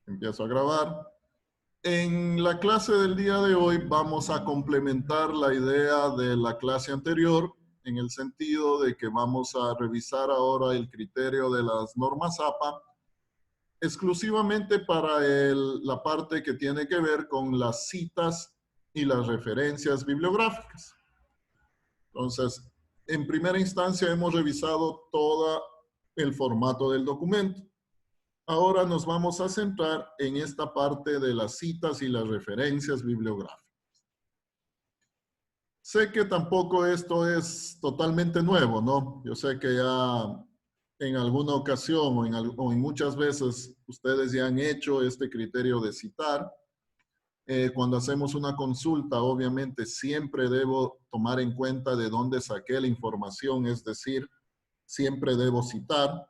Empiezo a grabar. En la clase del día de hoy vamos a complementar la idea de la clase anterior en el sentido de que vamos a revisar ahora el criterio de las normas APA exclusivamente para la parte que tiene que ver con las citas y las referencias bibliográficas. Entonces, en primera instancia hemos revisado todo el formato del documento. Ahora nos vamos a centrar en esta parte de las citas y las referencias bibliográficas. Sé que tampoco esto es totalmente nuevo, ¿no? Yo sé que ya en alguna ocasión o en muchas veces ustedes ya han hecho este criterio de citar. Cuando hacemos una consulta, obviamente siempre debo tomar en cuenta de dónde saqué la información, es decir, siempre debo citar.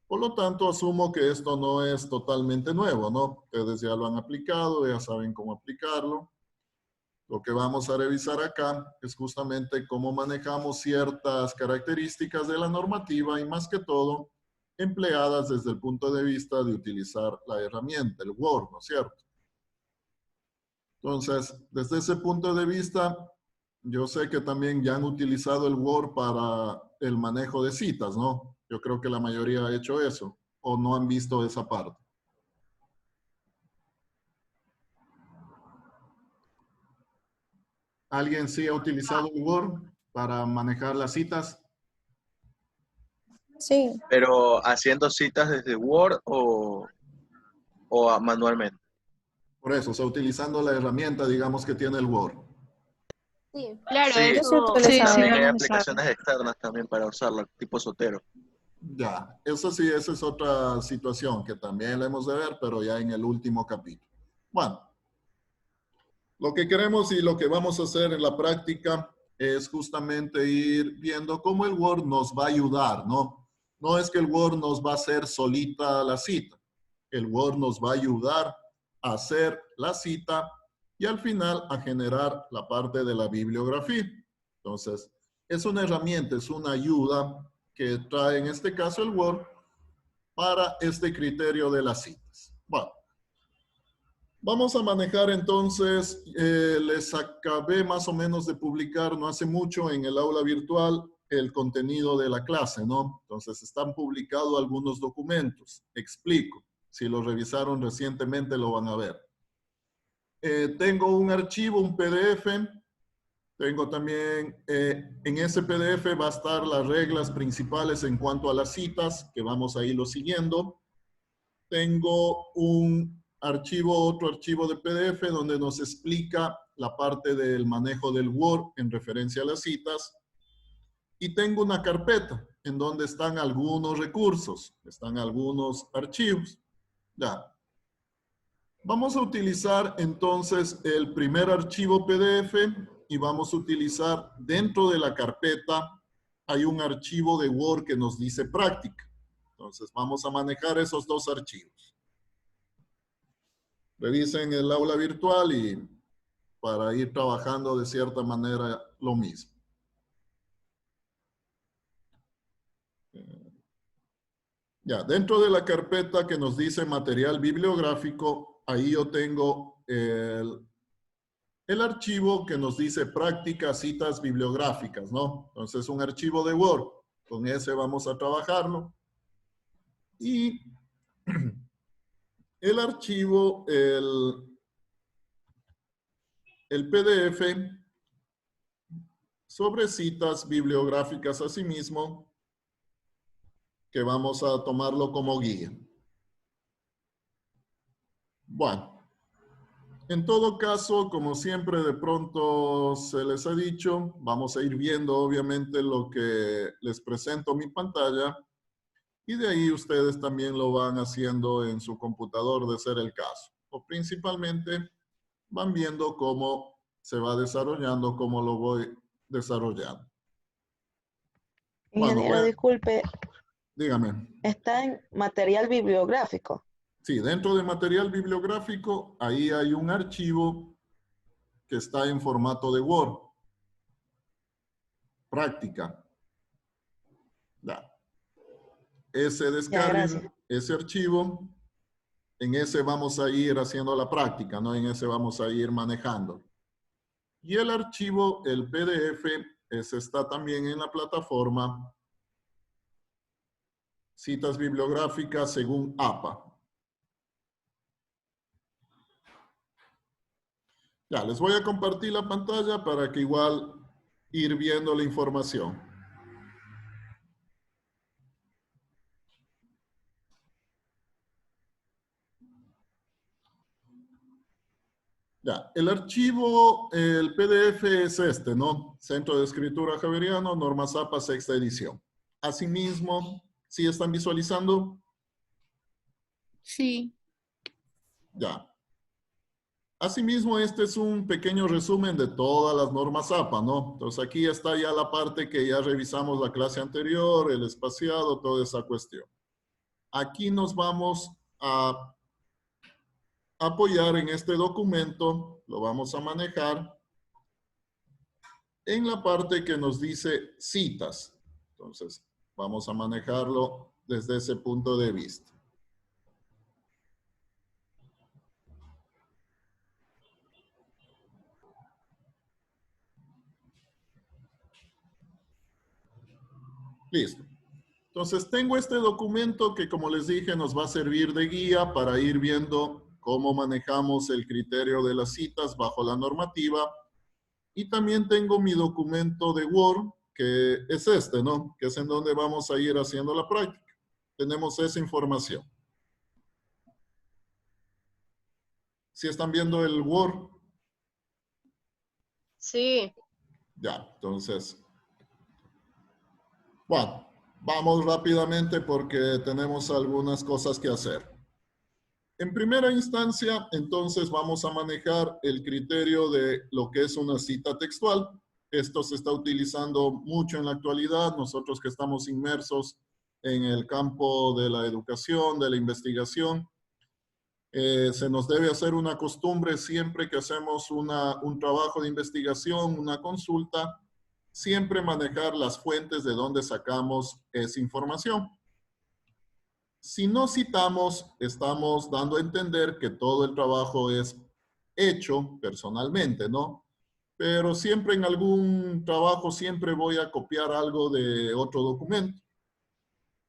Por lo tanto, asumo que esto no es totalmente nuevo, ¿no? Ustedes ya lo han aplicado, ya saben cómo aplicarlo. Lo que vamos a revisar acá es justamente cómo manejamos ciertas características de la normativa y más que todo empleadas desde el punto de vista de utilizar la herramienta, el Word, ¿no es cierto? Entonces, desde ese punto de vista, yo sé que también ya han utilizado el Word para el manejo de citas, ¿no? Yo creo que la mayoría ha hecho eso, o no han visto esa parte. ¿Alguien sí ha utilizado el Word para manejar las citas? Sí, Pero haciendo citas desde Word o manualmente. Por eso, o sea, utilizando la herramienta, digamos, que tiene el Word. sí. Claro, Sí, Yo sí he eso y utilizado. también hay vamos a usar. aplicaciones externas también para usarlo, tipo Sotero. Ya, eso sí, esa es otra situación que también la hemos de ver, pero ya en el último capítulo. Bueno, lo que queremos y lo que vamos a hacer en la práctica es justamente ir viendo cómo el Word nos va a ayudar, ¿no? No es que el Word nos va a hacer solita la cita. El Word nos va a ayudar a hacer la cita y al final a generar la parte de la bibliografía. Entonces, es una herramienta, es una ayuda que trae en este caso el Word para este criterio de las citas. Bueno, vamos a manejar entonces, les acabé más o menos de publicar no hace mucho en el aula virtual el contenido de la clase, ¿no? Entonces están publicados algunos documentos. Explico. Si lo revisaron recientemente lo van a ver. Tengo un archivo, un PDF. Tengo también, en ese PDF va a estar las reglas principales en cuanto a las citas, que vamos a irlo siguiendo. Tengo un archivo, otro archivo de PDF donde nos explica la parte del manejo del Word en referencia a las citas. Y tengo una carpeta en donde están algunos recursos, están algunos archivos. Ya. Vamos a utilizar entonces el primer archivo PDF y vamos a utilizar dentro de la carpeta, hay un archivo de Word que nos dice práctica. Entonces vamos a manejar esos dos archivos. Revisen el aula virtual y para ir trabajando de cierta manera lo mismo. Ya, dentro de la carpeta que nos dice material bibliográfico, ahí yo tengo el archivo que nos dice práctica citas bibliográficas, ¿no? Entonces, un archivo de Word. Con ese vamos a trabajarlo. Y el archivo, el PDF sobre citas bibliográficas asimismo, que vamos a tomarlo como guía. Bueno, en todo caso, como siempre de pronto se les ha dicho, vamos a ir viendo obviamente lo que les presento en mi pantalla y de ahí ustedes también lo van haciendo en su computador de ser el caso. O principalmente van viendo cómo se va desarrollando, cómo lo voy desarrollando. Bueno, Ingeniero, disculpe, dígame. está en material bibliográfico. Sí, dentro de material bibliográfico, ahí hay un archivo que está en formato de Word. Práctica. Ya. Ese Ya, gracias. descarguen, ese archivo, en ese vamos a ir haciendo la práctica, ¿no? En ese vamos a ir manejando. Y el archivo, el PDF, ese está también en la plataforma Citas Bibliográficas según APA. Ya, les voy a compartir la pantalla para que igual ir viendo la información. Ya, el archivo, el PDF es este, ¿no? Centro de Escritura Javeriano, Normas APA, sexta edición. Asimismo, ¿sí están visualizando? Sí. Ya. Asimismo, este es un pequeño resumen de todas las normas APA, ¿no? Entonces aquí está ya la parte que ya revisamos la clase anterior, el espaciado, toda esa cuestión. Aquí nos vamos a apoyar en este documento, lo vamos a manejar en la parte que nos dice citas. Entonces, vamos a manejarlo desde ese punto de vista. Listo. Entonces, tengo este documento que, como les dije, nos va a servir de guía para ir viendo cómo manejamos el criterio de las citas bajo la normativa. Y también tengo mi documento de Word, que es este, ¿no? Que es en donde vamos a ir haciendo la práctica. Tenemos esa información. ¿Sí están viendo el Word? Sí. Ya, entonces. Bueno, vamos rápidamente porque tenemos algunas cosas que hacer. En primera instancia, entonces vamos a manejar el criterio de lo que es una cita textual. Esto se está utilizando mucho en la actualidad. Nosotros que estamos inmersos en el campo de la educación, de la investigación, se nos debe hacer una costumbre siempre que hacemos un trabajo de investigación, una consulta, siempre manejar las fuentes de donde sacamos esa información. Si no citamos, estamos dando a entender que todo el trabajo es hecho personalmente, ¿no? Pero siempre en algún trabajo siempre voy a copiar algo de otro documento.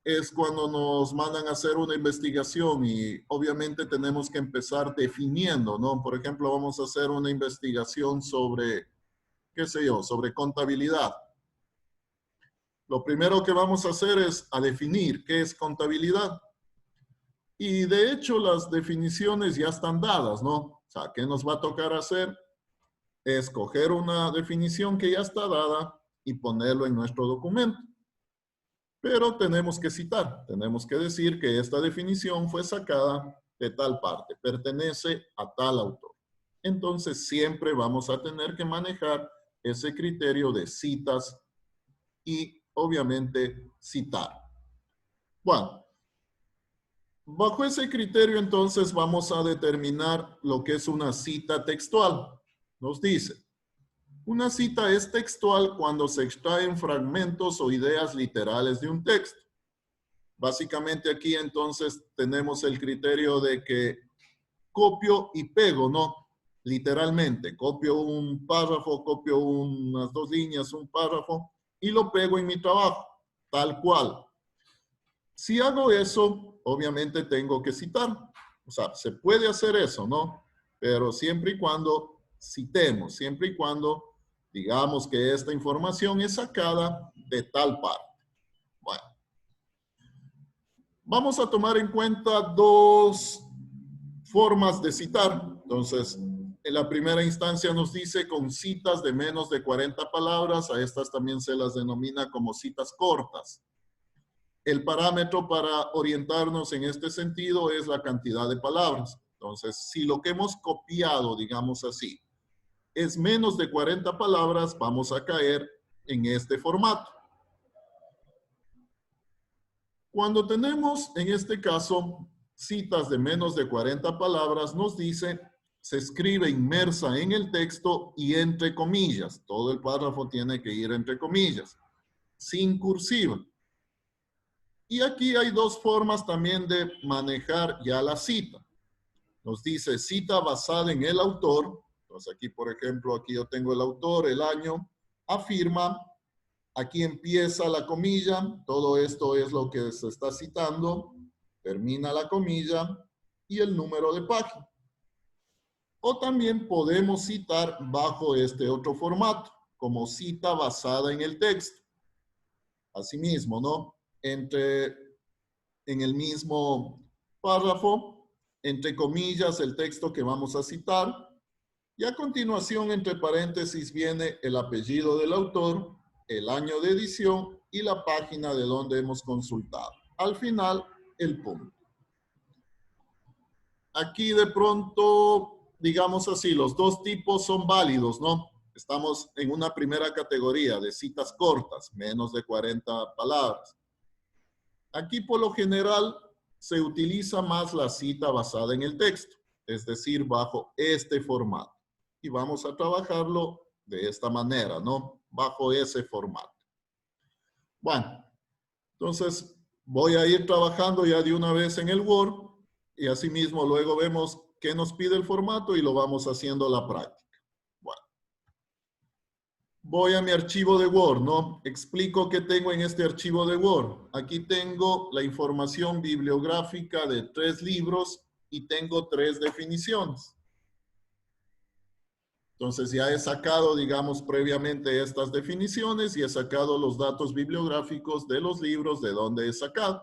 Es cuando nos mandan a hacer una investigación y obviamente tenemos que empezar definiendo, ¿no? Por ejemplo, vamos a hacer una investigación sobre, qué sé yo, sobre contabilidad. Lo primero que vamos a hacer es a definir qué es contabilidad. Y de hecho las definiciones ya están dadas, ¿no? O sea, ¿qué nos va a tocar hacer? Escoger una definición que ya está dada y ponerlo en nuestro documento. Pero tenemos que citar, tenemos que decir que esta definición fue sacada de tal parte, pertenece a tal autor. Entonces siempre vamos a tener que manejar ese criterio de citas y obviamente citar. Bueno, bajo ese criterio entonces vamos a determinar lo que es una cita textual. Nos dice, una cita es textual cuando se extraen fragmentos o ideas literales de un texto. Básicamente aquí entonces tenemos el criterio de que copio y pego, ¿no? Literalmente, copio un párrafo, copio unas 2 líneas, un párrafo y lo pego en mi trabajo, tal cual. Si hago eso, obviamente tengo que citar. O sea, se puede hacer eso, ¿no? Pero siempre y cuando citemos, siempre y cuando digamos que esta información es sacada de tal parte. Bueno. Vamos a tomar en cuenta 2 formas de citar. Entonces, en la primera instancia nos dice con citas de menos de 40 palabras. A estas también se las denomina como citas cortas. El parámetro para orientarnos en este sentido es la cantidad de palabras. Entonces, si lo que hemos copiado, digamos así, es menos de 40 palabras, vamos a caer en este formato. Cuando tenemos, en este caso, citas de menos de 40 palabras, nos dice, se escribe inmersa en el texto y entre comillas. Todo el párrafo tiene que ir entre comillas, sin cursiva. Y aquí hay 2 formas también de manejar ya la cita. nos dice cita basada en el autor. Entonces aquí, por ejemplo, aquí yo tengo el autor, el año, afirma, aquí empieza la comilla, todo esto es lo que se está citando, termina la comilla y el número de página. O también podemos citar bajo este otro formato, como cita basada en el texto. Asimismo, ¿no? En el mismo párrafo, entre comillas, el texto que vamos a citar. Y a continuación, entre paréntesis, viene el apellido del autor, el año de edición y la página de donde hemos consultado. Al final, el punto. Aquí de pronto, digamos así, los dos tipos son válidos, ¿no? Estamos en una primera categoría de citas cortas, menos de 40 palabras. Aquí por lo general se utiliza más la cita basada en el texto, es decir, bajo este formato. Y vamos a trabajarlo de esta manera, ¿no? Bajo ese formato. Bueno, entonces voy a ir trabajando ya de una vez en el Word y asimismo luego vemos qué nos pide el formato y lo vamos haciendo a la práctica. Bueno, voy a mi archivo de Word, ¿no? Explico qué tengo en este archivo de Word. Aquí tengo la información bibliográfica de 3 libros y tengo 3 definiciones. Entonces ya he sacado, digamos, previamente estas definiciones y he sacado los datos bibliográficos de los libros de donde he sacado.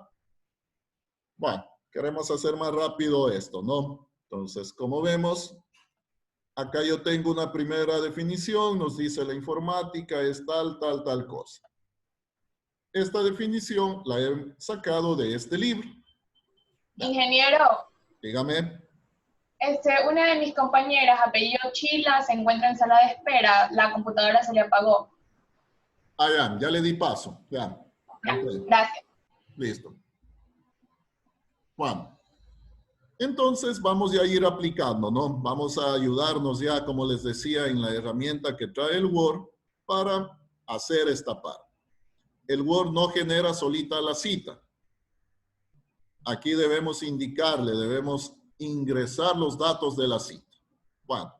Bueno, queremos hacer más rápido esto, ¿no? Entonces, como vemos, acá yo tengo una primera definición, nos dice la informática es tal, tal, tal cosa. Esta definición la he sacado de este libro. Ingeniero, Dígame. una de mis compañeras, apellido Chila, se encuentra en sala de espera. La computadora se le apagó. Ah, ya le di paso. Ya. Ya, Okay. gracias. Listo. Bueno. Entonces vamos ya a ir aplicando, ¿no? Vamos a ayudarnos ya, como les decía, en la herramienta que trae el Word para hacer esta parte. El Word no genera solita la cita. Aquí debemos indicarle, debemos ingresar los datos de la cita. Bueno,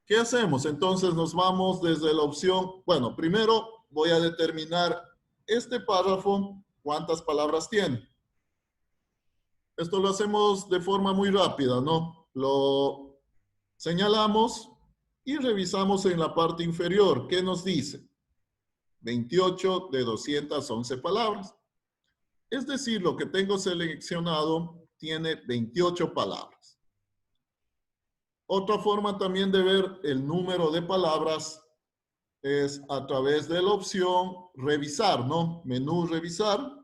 ¿qué hacemos? Entonces nos vamos desde la opción, bueno, primero voy a determinar este párrafo, ¿cuántas palabras tiene? Esto lo hacemos de forma muy rápida, ¿no? Lo señalamos y revisamos en la parte inferior. ¿Qué nos dice? 28 de 211 palabras. Es decir, lo que tengo seleccionado tiene 28 palabras. Otra forma también de ver el número de palabras es a través de la opción revisar, ¿no? Menú revisar.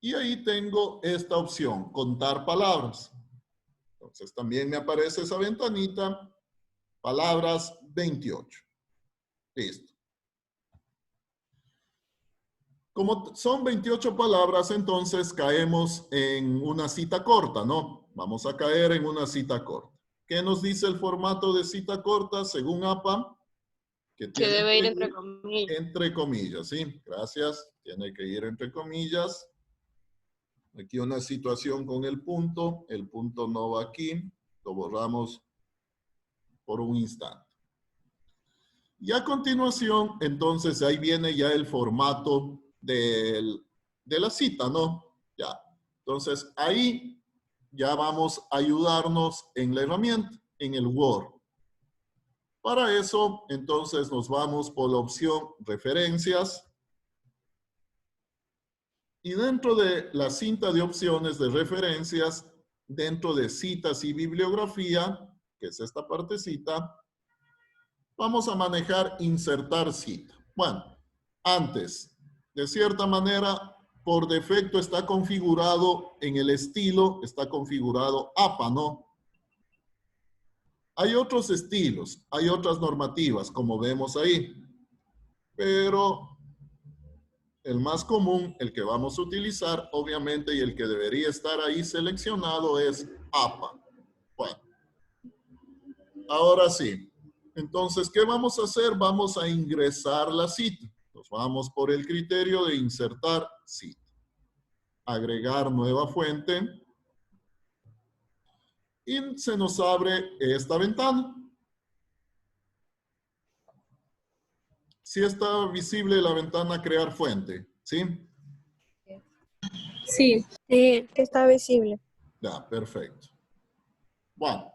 Y ahí tengo esta opción, contar palabras. Entonces también me aparece esa ventanita, palabras 28. Listo. Como son 28 palabras, entonces caemos en una cita corta, ¿no? Vamos a caer en una cita corta. ¿Qué nos dice el formato de cita corta según APA? Que debe ir entre comillas. Entre comillas, sí. Gracias. Tiene que ir entre comillas. Aquí una situación con el punto no va aquí, lo borramos por un instante. Y a continuación, entonces ahí viene ya el formato de la cita, ¿no? Ya. Entonces ahí ya vamos a ayudarnos en la herramienta, en el Word. Para eso, entonces nos vamos por la opción referencias. Y dentro de la cinta de opciones de referencias, dentro de citas y bibliografía, que es esta partecita, vamos a manejar insertar cita. Bueno, antes, de cierta manera, por defecto está configurado en el estilo, está configurado APA, ¿no? Hay otros estilos, hay otras normativas, como vemos ahí, pero el más común, el que vamos a utilizar, obviamente, y el que debería estar ahí seleccionado es APA. Bueno, ahora sí. Entonces, ¿qué vamos a hacer? Vamos a ingresar la cita. Nos vamos por el criterio de insertar cita. Agregar nueva fuente. y se nos abre esta ventana. Sí está visible la ventana crear fuente, ¿sí? Sí, sí, está visible. Ya, perfecto. Bueno,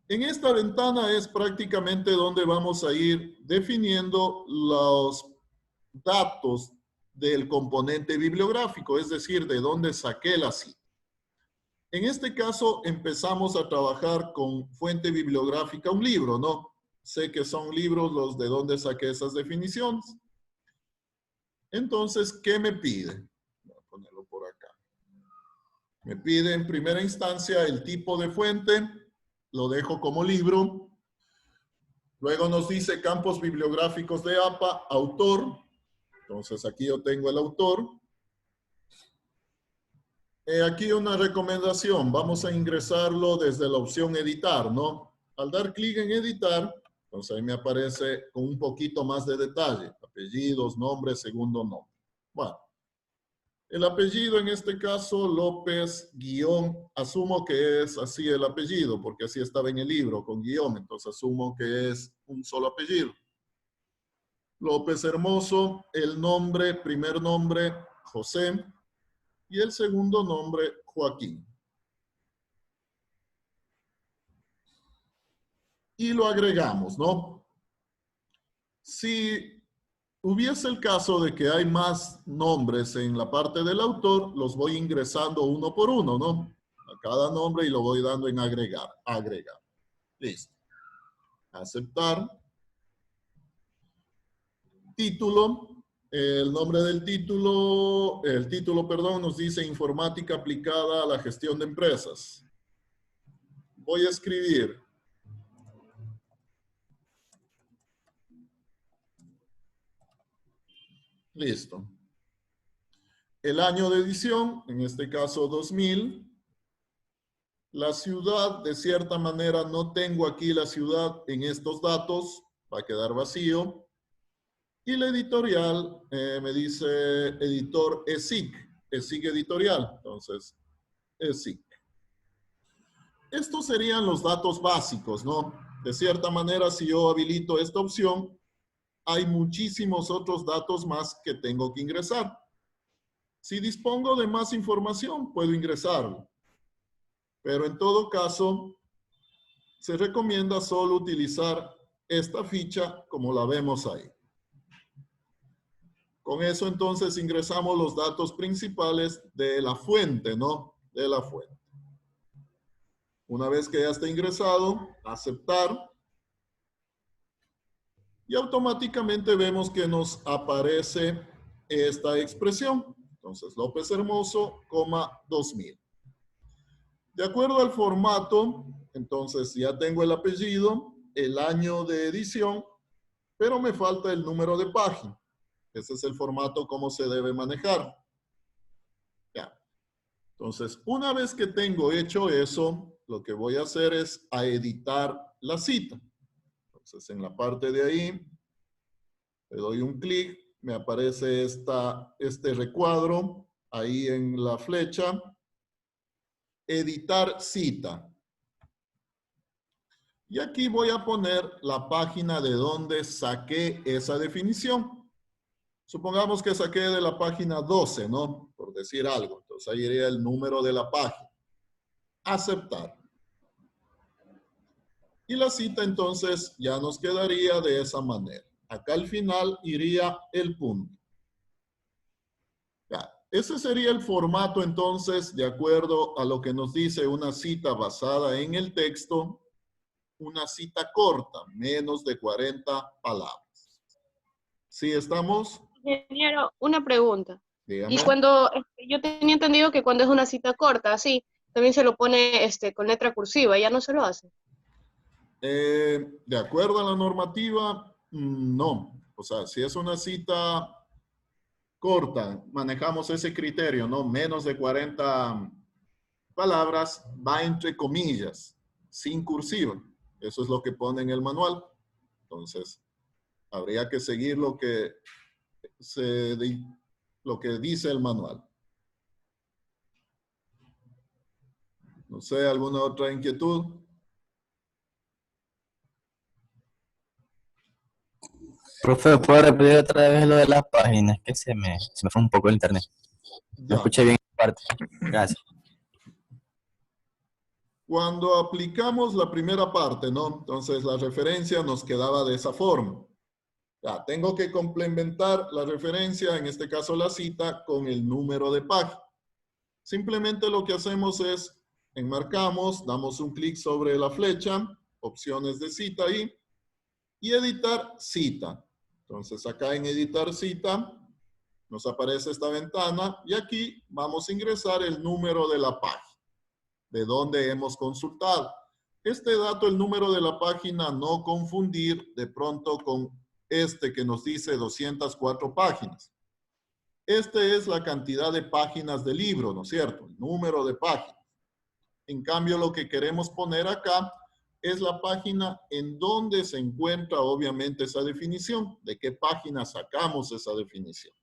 en esta ventana es prácticamente donde vamos a ir definiendo los datos del componente bibliográfico, es decir, de dónde saqué la cita. En este caso empezamos a trabajar con fuente bibliográfica, un libro, ¿no? Sé que son libros los de dónde saqué esas definiciones. Entonces, ¿qué me pide? Voy a ponerlo por acá. Me pide en primera instancia el tipo de fuente, lo dejo como libro. Luego nos dice campos bibliográficos de APA, autor. Entonces aquí yo tengo el autor. Aquí una recomendación, vamos a ingresarlo desde la opción editar, ¿no? Al dar clic en editar, entonces ahí me aparece con un poquito más de detalle, apellidos, nombre, segundo nombre. Bueno, el apellido en este caso, López, guión, asumo que es así el apellido, porque así estaba en el libro, con guión, entonces asumo que es un solo apellido. López Hermoso, el nombre, primer nombre, José, y el segundo nombre, Joaquín. Y lo agregamos, ¿no? Si hubiese el caso de que hay más nombres en la parte del autor, los voy ingresando uno por uno, ¿no? A cada nombre y lo voy dando en agregar, agregar. Listo. Aceptar. Título. El nombre del título, perdón, nos dice informática aplicada a la gestión de empresas. Voy a escribir listo. El año de edición, en este caso 2000. La ciudad, de cierta manera, no tengo aquí la ciudad en estos datos, va a quedar vacío. Y la editorial me dice editor ESIC, ESIC editorial, entonces ESIC. Estos serían los datos básicos, ¿no? De cierta manera, si yo habilito esta opción, hay muchísimos otros datos más que tengo que ingresar. Si dispongo de más información, puedo ingresarlo. Pero en todo caso, se recomienda solo utilizar esta ficha como la vemos ahí. Con eso entonces ingresamos los datos principales de la fuente, ¿no? De la fuente. Una vez que ya está ingresado, aceptar. Y automáticamente vemos que nos aparece esta expresión. Entonces, López Hermoso, 2000. De acuerdo al formato, entonces ya tengo el apellido, el año de edición, pero me falta el número de página. Ese es el formato como se debe manejar. Ya. Entonces, una vez que tengo hecho eso, lo que voy a hacer es a editar la cita. Entonces, en la parte de ahí, le doy un clic, me aparece este recuadro ahí en la flecha. Editar cita. Y aquí voy a poner la página de donde saqué esa definición. Supongamos que saqué de la página 12, ¿no? Por decir algo. Entonces ahí iría el número de la página. Aceptar. Y la cita entonces ya nos quedaría de esa manera. Acá al final iría el punto. Ya. Ese sería el formato entonces, de acuerdo a lo que nos dice una cita basada en el texto, una cita corta, menos de 40 palabras. ¿Sí estamos? Ingeniero, una pregunta. Dígame. Y cuando, yo tenía entendido que cuando es una cita corta, así, también se lo pone con letra cursiva, ya no se lo hace. De acuerdo a la normativa, no. O sea, si es una cita corta, manejamos ese criterio, ¿no? Menos de 40 palabras, va entre comillas, sin cursiva. Eso es lo que pone en el manual. Entonces, habría que seguir lo que dice el manual. No sé, ¿alguna otra inquietud? Profe, ¿puedo repetir otra vez lo de las páginas? Que se me fue un poco el internet. No Ya. escuché bien esa parte. Gracias. Cuando aplicamos la primera parte, ¿no? Entonces la referencia nos quedaba de esa forma. Ya, tengo que complementar la referencia, en este caso la cita, con el número de página. Simplemente lo que hacemos es, enmarcamos, damos un clic sobre la flecha, opciones de cita ahí, y editar cita. Entonces acá en editar cita, nos aparece esta ventana, y aquí vamos a ingresar el número de la página, de donde hemos consultado. Este dato, el número de la página, no confundir de pronto con este que nos dice 204 páginas. Este es la cantidad de páginas del libro, ¿no es cierto? El número de páginas. En cambio, lo que queremos poner acá es la página en donde se encuentra, obviamente, esa definición. ¿De qué página sacamos esa definición?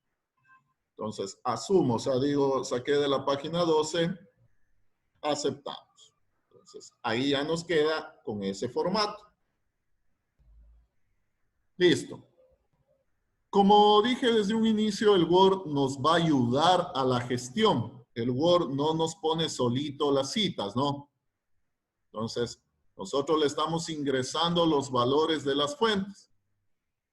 Entonces, asumo, o sea, digo, saqué de la página 12, aceptamos. Entonces, ahí ya nos queda con ese formato. Listo. Como dije desde un inicio, el Word nos va a ayudar a la gestión. El Word no nos pone solito las citas, ¿no? Entonces, nosotros le estamos ingresando los valores de las fuentes.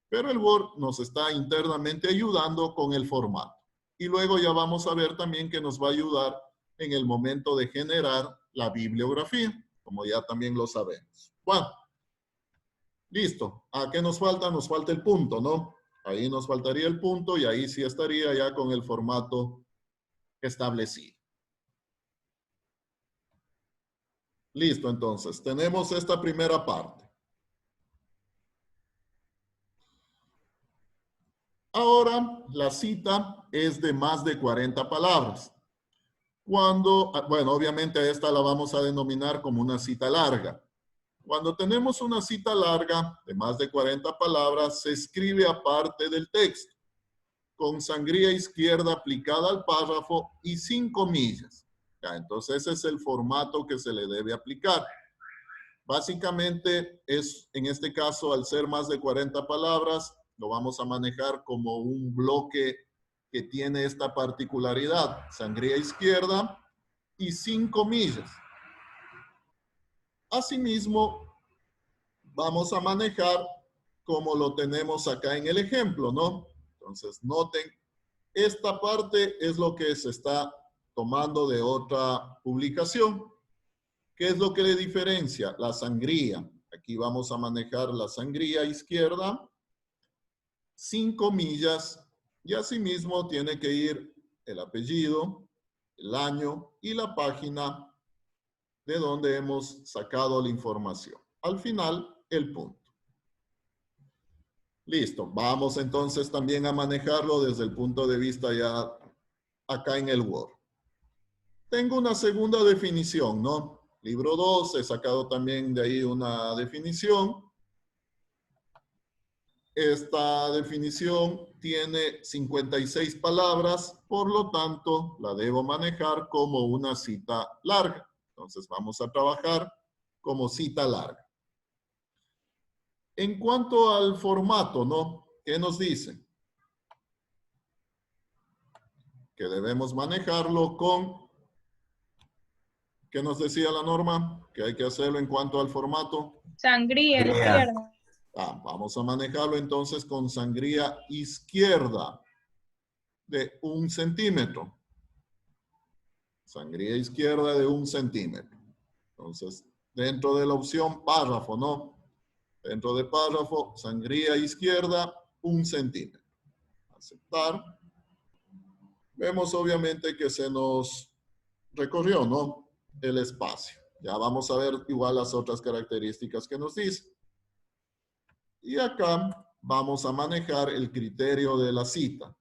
Pero el Word nos está internamente ayudando con el formato. Y luego ya vamos a ver también que nos va a ayudar en el momento de generar la bibliografía, como ya también lo sabemos. Bueno, listo. ¿A qué nos falta? Nos falta el punto, ¿no? Ahí nos faltaría el punto y ahí sí estaría ya con el formato establecido. Listo, entonces. Tenemos esta primera parte. Ahora, la cita es de más de 40 palabras. Cuando, bueno, obviamente esta la vamos a denominar como una cita larga. Cuando tenemos una cita larga de más de 40 palabras, se escribe aparte del texto, con sangría izquierda aplicada al párrafo y sin comillas. Ya, entonces ese es el formato que se le debe aplicar. Básicamente es, en este caso, al ser más de 40 palabras, lo vamos a manejar como un bloque que tiene esta particularidad, sangría izquierda y sin comillas. Asimismo, vamos a manejar como lo tenemos acá en el ejemplo, ¿no? Entonces, noten, esta parte es lo que se está tomando de otra publicación. ¿Qué es lo que le diferencia? La sangría. Aquí vamos a manejar la sangría izquierda, sin comillas, y asimismo tiene que ir el apellido, el año y la página de donde hemos sacado la información. Al final, el punto. Listo. Vamos entonces también a manejarlo desde el punto de vista ya acá en el Word. Tengo una segunda definición, ¿no? Libro 2, he sacado también de ahí una definición. Esta definición tiene 56 palabras, por lo tanto, la debo manejar como una cita larga. Entonces, vamos a trabajar como cita larga. En cuanto al formato, ¿no? ¿Qué nos dice? Que debemos manejarlo con... ¿Qué nos decía la norma? Que hay que hacerlo en cuanto al formato. Sangría izquierda. Vamos a manejarlo entonces con sangría izquierda de 1 centímetro. Sangría izquierda de 1 centímetro. Entonces, dentro de la opción párrafo, ¿no? Dentro de párrafo, sangría izquierda, 1 centímetro. Aceptar. Vemos obviamente que se nos recorrió, ¿no? El espacio. Ya vamos a ver igual las otras características que nos dice. Y acá vamos a manejar el criterio de la cita.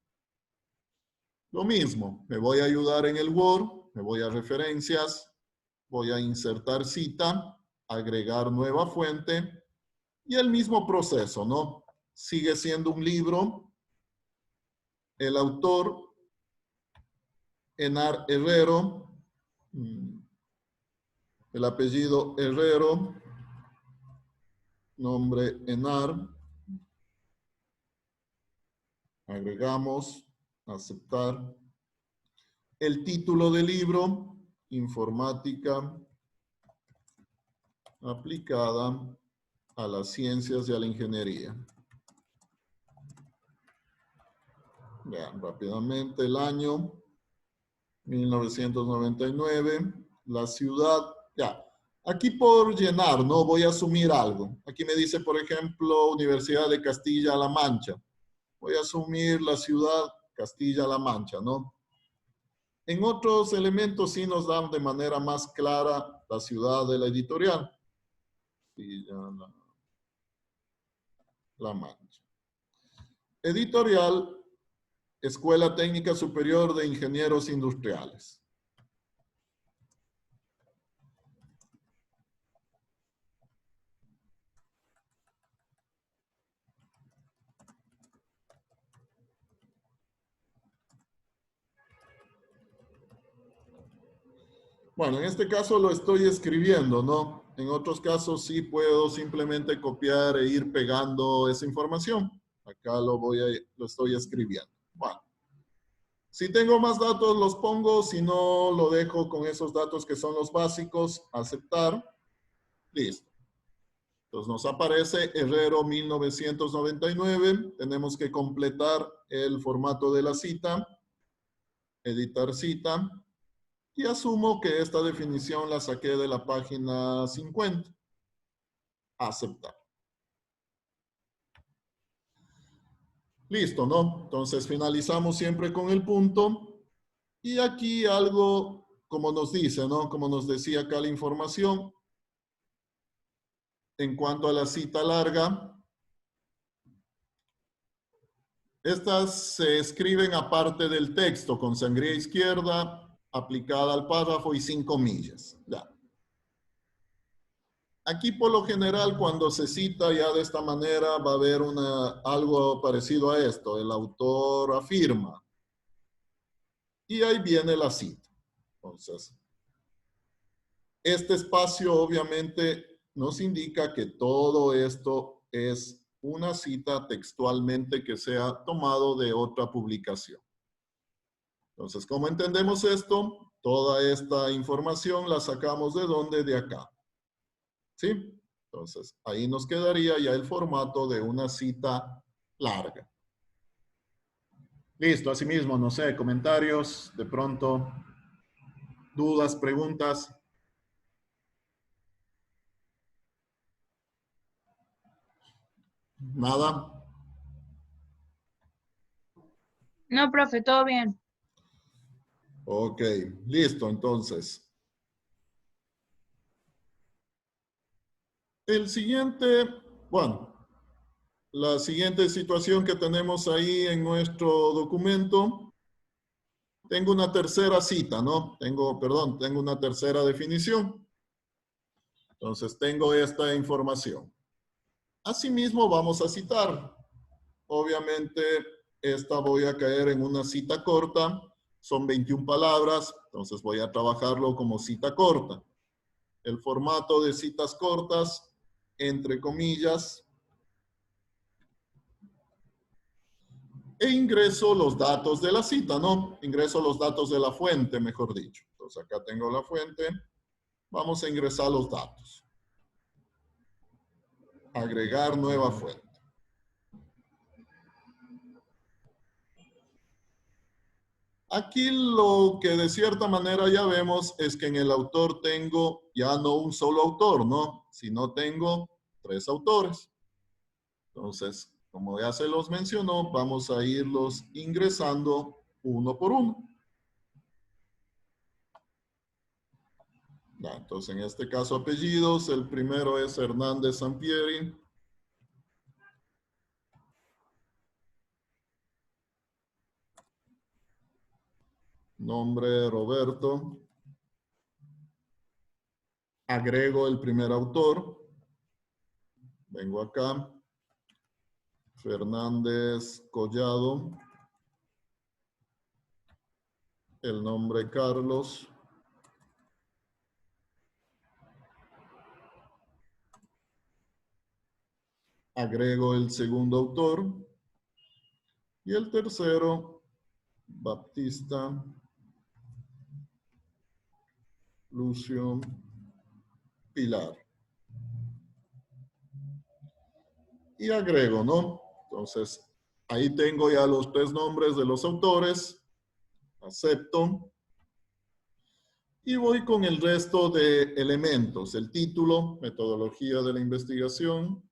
Lo mismo, me voy a ayudar en el Word, me voy a referencias, voy a insertar cita, agregar nueva fuente y el mismo proceso, ¿no? Sigue siendo un libro. El autor, Enar Herrero, el apellido Herrero, nombre Enar, agregamos, aceptar. El título del libro, Informática aplicada a las ciencias y a la ingeniería. Vean rápidamente el año, 1999, la ciudad, ya. Aquí por llenar, ¿no? Voy a asumir algo. Aquí me dice, por ejemplo, Universidad de Castilla-La Mancha. Voy a asumir la ciudad Castilla-La Mancha, ¿no? En otros elementos sí nos dan de manera más clara la ciudad de la editorial. La Mancha. Editorial, Escuela Técnica Superior de Ingenieros Industriales. Bueno, en este caso lo estoy escribiendo, ¿no? En otros casos sí puedo simplemente copiar e ir pegando esa información. Acá lo estoy escribiendo. Bueno, si tengo más datos los pongo, si no lo dejo con esos datos que son los básicos, aceptar, listo. Entonces nos aparece Herrero 1999, tenemos que completar el formato de la cita, editar cita, y asumo que esta definición la saqué de la página 50. Aceptar. Listo, ¿no? Entonces finalizamos siempre con el punto. Y aquí algo, como nos dice, ¿no? Como nos decía acá la información. En cuanto a la cita larga, estas se escriben aparte del texto, con sangría izquierda, aplicada al párrafo y sin comillas. Ya. Aquí por lo general cuando se cita ya de esta manera va a haber algo parecido a esto. El autor afirma. Y ahí viene la cita. Entonces, este espacio obviamente nos indica que todo esto es una cita textualmente que se ha tomado de otra publicación. Entonces, ¿cómo entendemos esto? Toda esta información la sacamos ¿de dónde? De acá. ¿Sí? Entonces, ahí nos quedaría ya el formato de una cita larga. Listo, asimismo, no sé, comentarios, de pronto, dudas, preguntas. ¿Nada? No, profe, todo bien. Ok, listo, entonces. El siguiente, bueno, la siguiente situación que tenemos ahí en nuestro documento, tengo una tercera cita, ¿no? Tengo una tercera definición. Entonces, tengo esta información. Asimismo, vamos a citar. Obviamente, esta voy a caer en una cita corta. Son 21 palabras, entonces voy a trabajarlo como cita corta. El formato de citas cortas, entre comillas, e ingreso los datos de la cita, ¿no? Ingreso los datos de la fuente, mejor dicho. Entonces, acá tengo la fuente. Vamos a ingresar los datos. Agregar nueva fuente. Aquí lo que de cierta manera ya vemos es que en el autor tengo ya no un solo autor, ¿no? Sino tengo 3 autores. Entonces, como ya se los mencionó, vamos a irlos ingresando uno por uno. Ya, entonces, en este caso, apellidos. El primero es Hernández Sampieri. Nombre Roberto. Agrego el primer autor. Vengo acá. Fernández Collado. El nombre Carlos. agrego el segundo autor. Y el tercero, Baptista Lucio Pilar. Y agrego, ¿no? Entonces, ahí tengo ya los 3 nombres de los autores. Acepto. Y voy con el resto de elementos. El título, metodología de la investigación.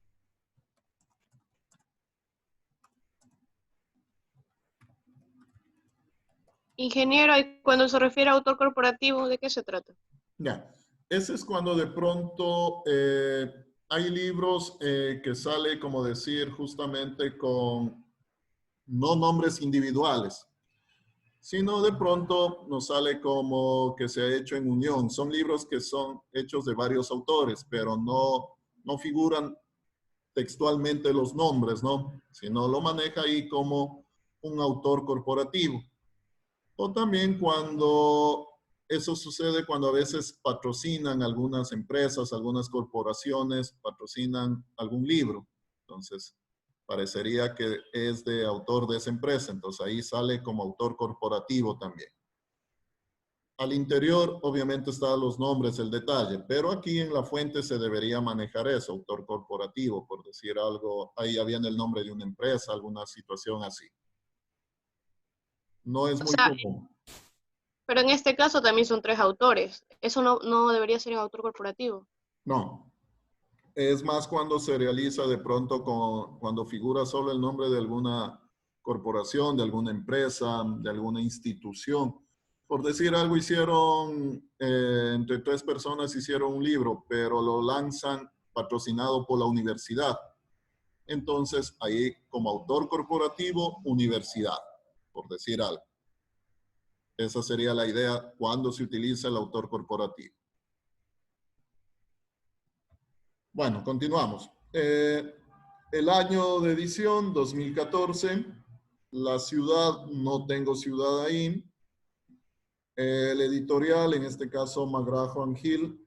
Ingeniero, y cuando se refiere a autor corporativo, ¿de qué se trata? Ya, ese es cuando de pronto hay libros que sale, como decir, justamente con no nombres individuales, sino de pronto nos sale como que se ha hecho en unión. Son libros que son hechos de varios autores, pero no figuran textualmente los nombres, ¿no? Sino lo maneja ahí como un autor corporativo. O también cuando eso sucede cuando a veces patrocinan algunas empresas, algunas corporaciones, patrocinan algún libro. Entonces, parecería que es de autor de esa empresa. Entonces, ahí sale como autor corporativo también. Al interior, obviamente, están los nombres, el detalle, pero aquí en la fuente se debería manejar eso, autor corporativo, por decir algo. Ahí ya viene el nombre de una empresa, alguna situación así. No es O muy sea, común. pero en este caso también son 3 autores. Eso no debería ser un autor corporativo. No. Es más cuando se realiza de pronto cuando figura solo el nombre de alguna corporación, de alguna empresa, de alguna institución. Por decir algo, hicieron, entre 3 personas hicieron un libro, pero lo lanzan patrocinado por la universidad. Entonces, ahí como autor corporativo, universidad, por decir algo. Esa sería la idea cuando se utiliza el autor corporativo. Bueno, continuamos. El año de edición, 2014. La ciudad, no tengo ciudad ahí. El editorial, en este caso, McGraw Hill.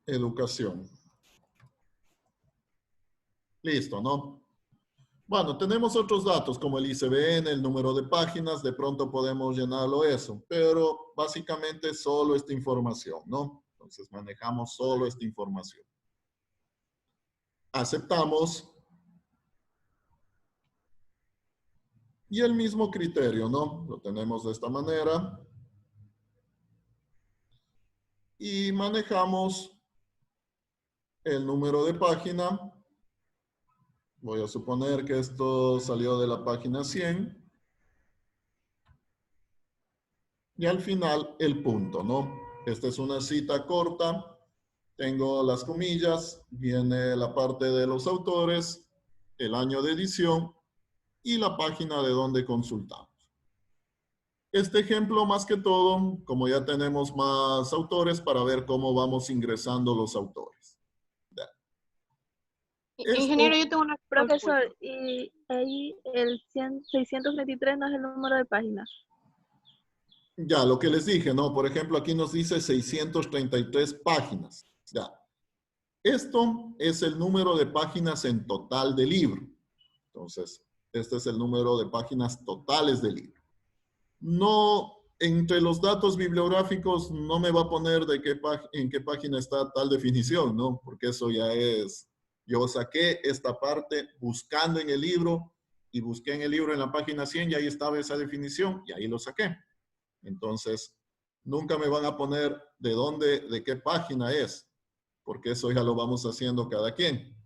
Educación. Listo, ¿no? Bueno, tenemos otros datos como el ICBN, el número de páginas, de pronto podemos llenarlo eso, pero básicamente solo esta información, ¿no? Entonces manejamos solo esta información. Aceptamos. Y el mismo criterio, ¿no? Lo tenemos de esta manera. Y manejamos el número de página. Voy a suponer que esto salió de la página 100. Y al final el punto, ¿no? Esta es una cita corta. Tengo las comillas. Viene la parte de los autores, el año de edición y la página de donde consultamos. Este ejemplo, más que todo, como ya tenemos más autores, para ver cómo vamos ingresando los autores. Ingeniero, yo tengo una Profesor, consulta. y ahí el 623 no es el número de páginas. Ya, lo que les dije, ¿no? Por ejemplo, aquí nos dice 633 páginas. Ya. Esto es el número de páginas en total del libro. Entonces, este es el número de páginas totales del libro. No, entre los datos bibliográficos no me va a poner en qué página está tal definición, ¿no? Porque eso ya es, yo saqué esta parte buscando en el libro y busqué en el libro en la página 100 y ahí estaba esa definición y ahí lo saqué. Entonces, nunca me van a poner de qué página es, porque eso ya lo vamos haciendo cada quien.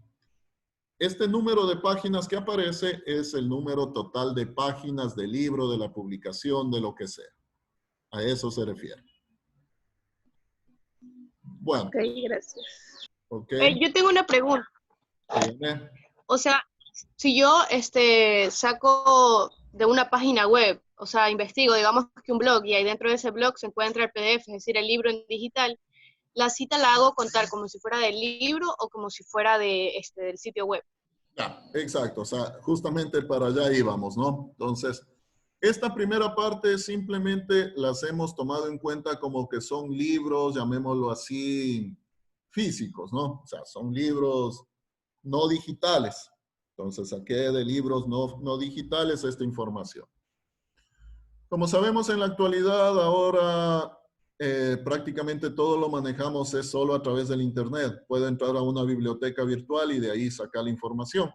Este número de páginas que aparece es el número total de páginas del libro, de la publicación, de lo que sea. A eso se refiere. Bueno. Ok, gracias. Okay. Yo tengo una pregunta. Dígame. O sea, si yo saco de una página web, o sea, investigo, digamos que un blog, y ahí dentro de ese blog se encuentra el PDF, es decir, el libro en digital, ¿la cita la hago contar como si fuera del libro o como si fuera del sitio web? Ya, exacto. O sea, justamente para allá íbamos, ¿no? Entonces, Esta primera parte simplemente las hemos tomado en cuenta como que son libros, llamémoslo así, físicos, ¿no? O sea, son libros no digitales. Entonces, saqué de libros no digitales esta información. Como sabemos en la actualidad, ahora prácticamente todo lo manejamos es solo a través del Internet. Puede entrar a una biblioteca virtual y de ahí sacar la información.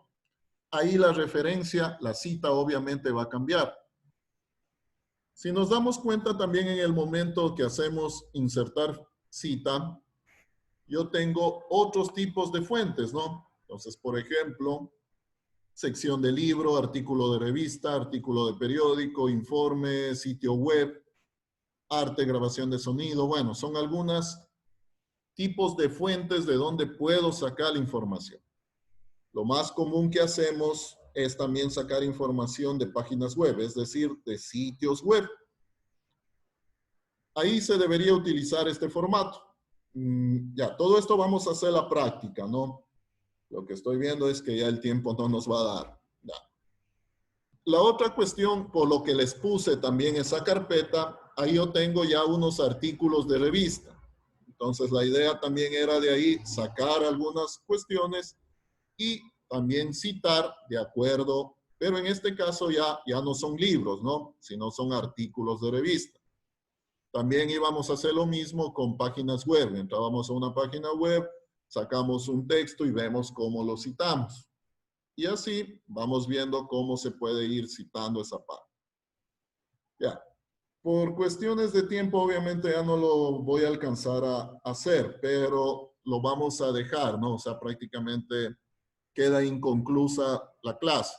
Ahí la referencia, la cita obviamente va a cambiar. Si nos damos cuenta también en el momento que hacemos insertar cita, yo tengo otros tipos de fuentes, ¿no? Entonces, por ejemplo, sección de libro, artículo de revista, artículo de periódico, informe, sitio web, arte, grabación de sonido. Bueno, son algunos tipos de fuentes de donde puedo sacar la información. Lo más común que hacemos es también sacar información de páginas web, es decir, de sitios web. Ahí se debería utilizar este formato. Ya, todo esto vamos a hacer la práctica, ¿no? Lo que estoy viendo es que ya el tiempo no nos va a dar. Ya. La otra cuestión, por lo que les puse también esa carpeta, ahí yo tengo ya unos artículos de revista. Entonces la idea también era de ahí sacar algunas cuestiones y también citar de acuerdo, pero en este caso ya no son libros, ¿no? Sino son artículos de revista. También íbamos a hacer lo mismo con páginas web. Entrábamos a una página web, sacamos un texto y vemos cómo lo citamos. Y así vamos viendo cómo se puede ir citando esa parte. Ya. Por cuestiones de tiempo, obviamente ya no lo voy a alcanzar a hacer, pero lo vamos a dejar, ¿no? O sea, prácticamente queda inconclusa la clase.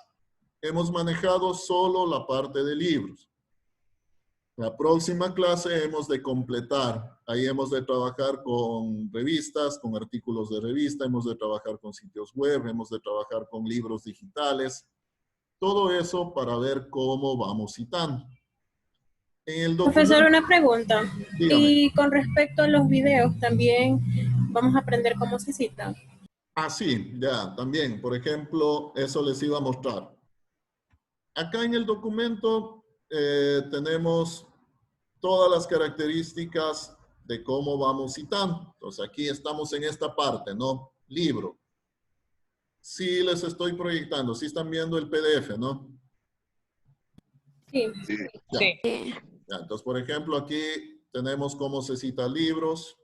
Hemos manejado solo la parte de libros. La próxima clase hemos de completar. Ahí hemos de trabajar con revistas, con artículos de revista, hemos de trabajar con sitios web, hemos de trabajar con libros digitales. Todo eso para ver cómo vamos citando. En el Profesor, una pregunta. Dígame. Y con respecto a los videos, también vamos a aprender cómo se citan. Ah, sí, ya, también. Por ejemplo, eso les iba a mostrar. Acá en el documento tenemos todas las características de cómo vamos citando. Entonces, aquí estamos en esta parte, ¿no? Libro. Sí les estoy proyectando. Sí están viendo el PDF, ¿no? Sí. Ya. Ya, entonces, por ejemplo, aquí tenemos cómo se citan libros.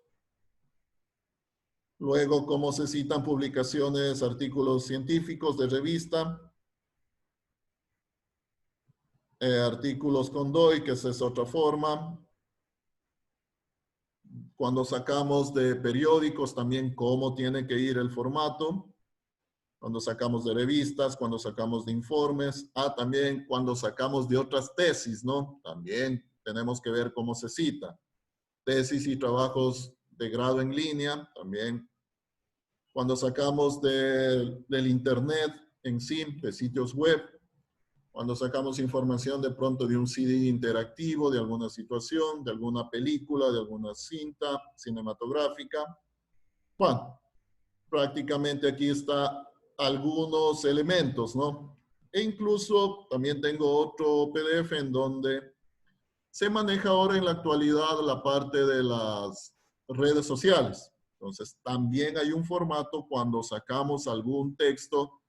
Luego, cómo se citan publicaciones, artículos científicos de revista. Artículos con DOI, que esa es otra forma. Cuando sacamos de periódicos, también cómo tiene que ir el formato. Cuando sacamos de revistas, cuando sacamos de informes. También cuando sacamos de otras tesis, ¿no? También tenemos que ver cómo se cita. Tesis y trabajos de grado en línea, también. Cuando sacamos del Internet en sí, de sitios web. Cuando sacamos información de pronto de un CD interactivo, de alguna situación, de alguna película, de alguna cinta cinematográfica. Bueno, prácticamente aquí está algunos elementos, ¿no? E incluso también tengo otro PDF en donde se maneja ahora en la actualidad la parte de las redes sociales. Entonces, también hay un formato cuando sacamos algún texto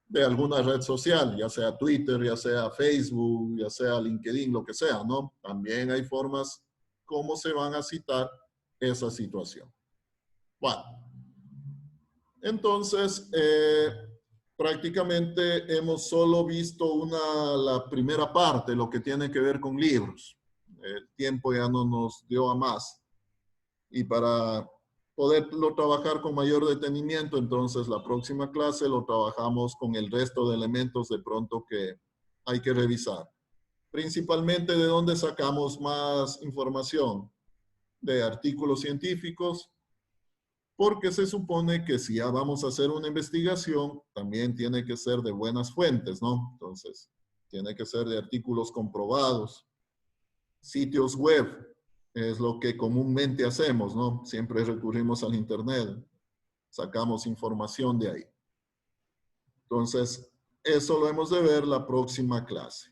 de alguna red social, ya sea Twitter, ya sea Facebook, ya sea LinkedIn, lo que sea, ¿no? También hay formas cómo se van a citar esa situación. Bueno, entonces, prácticamente hemos solo visto la primera parte, lo que tiene que ver con libros. El tiempo ya no nos dio a más. Y para poderlo trabajar con mayor detenimiento, entonces la próxima clase lo trabajamos con el resto de elementos de pronto que hay que revisar. Principalmente de dónde sacamos más información, de artículos científicos, porque se supone que si ya vamos a hacer una investigación, también tiene que ser de buenas fuentes, ¿no? Entonces, tiene que ser de artículos comprobados, sitios web, es lo que comúnmente hacemos, ¿no? Siempre recurrimos al Internet, sacamos información de ahí. Entonces, eso lo hemos de ver la próxima clase.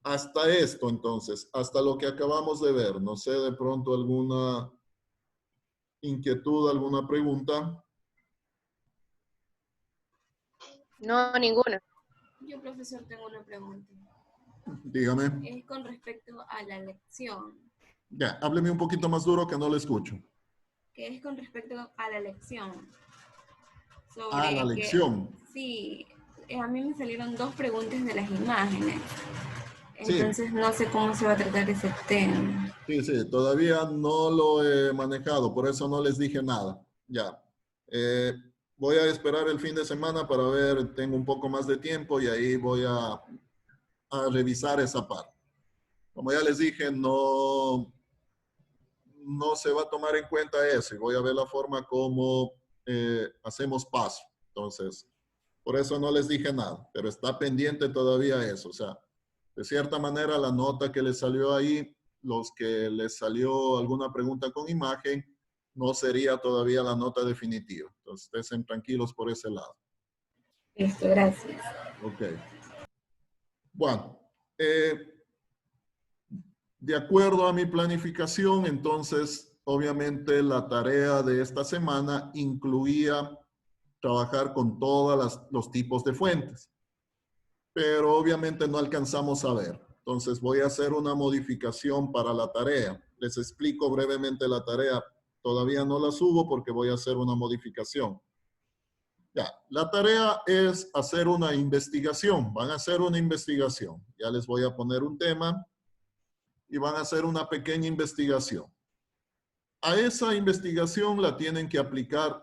hasta esto, entonces, hasta lo que acabamos de ver. No sé, de pronto alguna inquietud, alguna pregunta. No, ninguna. Yo, profesor, tengo una pregunta. Dígame. Es con respecto a la lección. Ya, hábleme un poquito más duro que no le escucho. Que es con respecto a la lección. Ah, la lección. Sí, a mí me salieron 2 preguntas de las imágenes. Sí. Entonces no sé cómo se va a tratar ese tema. Sí, sí, todavía no lo he manejado, por eso no les dije nada. Ya. Voy a esperar el fin de semana para ver, tengo un poco más de tiempo y ahí voy a revisar esa parte. Como ya les dije, no se va a tomar en cuenta eso y voy a ver la forma como hacemos paso. Entonces, por eso no les dije nada, pero está pendiente todavía eso. O sea, de cierta manera la nota que les salió ahí, los que les salió alguna pregunta con imagen, no sería todavía la nota definitiva. Entonces, estén tranquilos por ese lado. Listo, gracias. Ok. Bueno, de acuerdo a mi planificación, entonces, obviamente la tarea de esta semana incluía trabajar con todos los tipos de fuentes. Pero obviamente no alcanzamos a ver. Entonces voy a hacer una modificación para la tarea. Les explico brevemente la tarea. Todavía no la subo porque voy a hacer una modificación. Ya, la tarea es hacer una investigación. Van a hacer una investigación. Ya les voy a poner un tema y van a hacer una pequeña investigación. A esa investigación la tienen que aplicar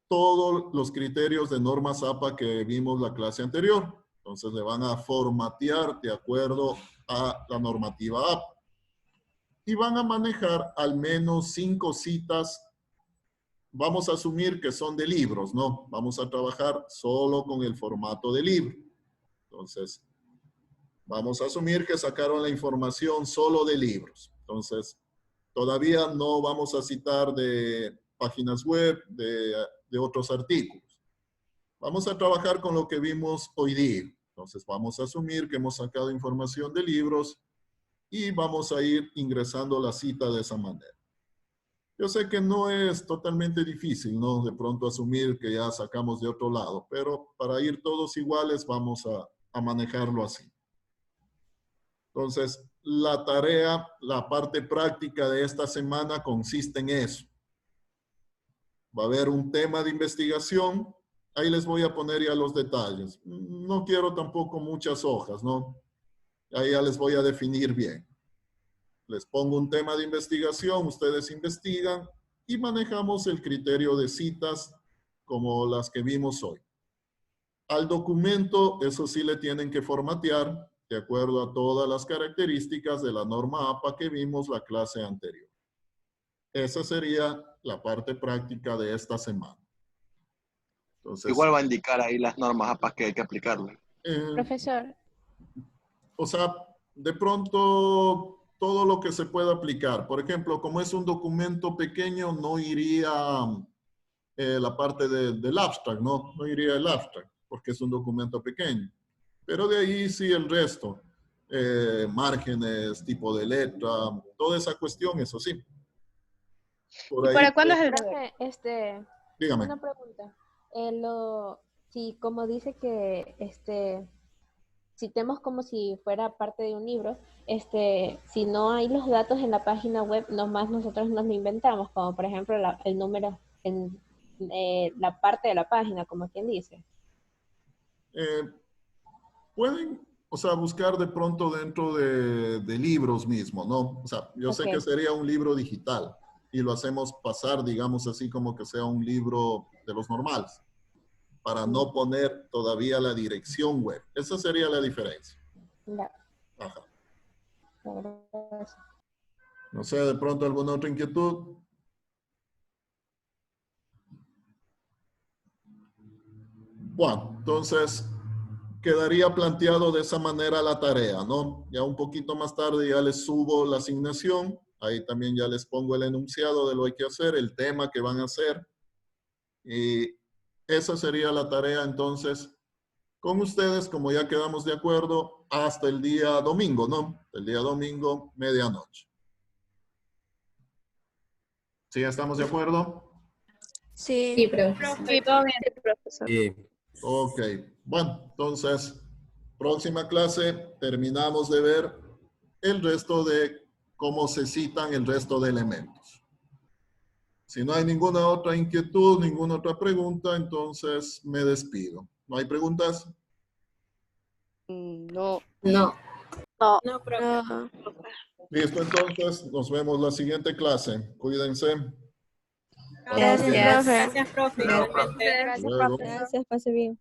todos los criterios de normas APA que vimos la clase anterior. Entonces le van a formatear de acuerdo a la normativa APA. Y van a manejar al menos 5 citas. Vamos a asumir que son de libros, ¿no? Vamos a trabajar solo con el formato de libro. Entonces, vamos a asumir que sacaron la información solo de libros. Entonces, todavía no vamos a citar de páginas web, de otros artículos. Vamos a trabajar con lo que vimos hoy día. Entonces, vamos a asumir que hemos sacado información de libros y vamos a ir ingresando la cita de esa manera. Yo sé que no es totalmente difícil, ¿no? De pronto asumir que ya sacamos de otro lado, pero para ir todos iguales vamos a manejarlo así. Entonces, la tarea, la parte práctica de esta semana consiste en eso. Va a haber un tema de investigación. Ahí les voy a poner ya los detalles. No quiero tampoco muchas hojas, ¿no? Ahí ya les voy a definir bien. Les pongo un tema de investigación, ustedes investigan y manejamos el criterio de citas como las que vimos hoy. Al documento, eso sí le tienen que formatear de acuerdo a todas las características de la norma APA que vimos la clase anterior. Esa sería la parte práctica de esta semana. Entonces, igual va a indicar ahí las normas APA que hay que aplicarle. Profesor. O sea, de pronto todo lo que se pueda aplicar. Por ejemplo, como es un documento pequeño, no iría la parte del abstract, ¿no? No iría el abstract, porque es un documento pequeño. Pero de ahí sí el resto. Márgenes, tipo de letra, toda esa cuestión, eso sí. ¿Y para cuándo es el deber? Profe, Dígame. una pregunta. Si como dice que citemos como si fuera parte de un libro, si no hay los datos en la página web, nomás nosotros nos lo inventamos, como por ejemplo el número en la parte de la página, como quien dice. Pueden, o sea, buscar de pronto dentro de libros mismo, ¿no? O sea, yo sé que sería un libro digital y lo hacemos pasar, digamos así, como que sea un libro de los normales, para no poner todavía la dirección web. Esa sería la diferencia. Ajá. No sé, de pronto alguna otra inquietud. Bueno, entonces quedaría planteado de esa manera la tarea, ¿no? Ya un poquito más tarde ya les subo la asignación. Ahí también ya les pongo el enunciado de lo que hay que hacer, el tema que van a hacer. Y esa sería la tarea entonces con ustedes, como ya quedamos de acuerdo, hasta el día domingo, ¿no? El día domingo, medianoche. ¿Sí estamos de acuerdo? Sí. Sí, profe. Sí, todo bien. Sí, profesor. Sí. Ok. Bueno, entonces, próxima clase terminamos de ver el resto de cómo se citan el resto de elementos. Si no hay ninguna otra inquietud, ninguna otra pregunta, entonces me despido. ¿No hay preguntas? No. No. No. No, profe. No. Listo, entonces nos vemos la siguiente clase. Cuídense. Gracias, profe. Gracias, profe. Igualmente. Hasta luego. Gracias, pase bien.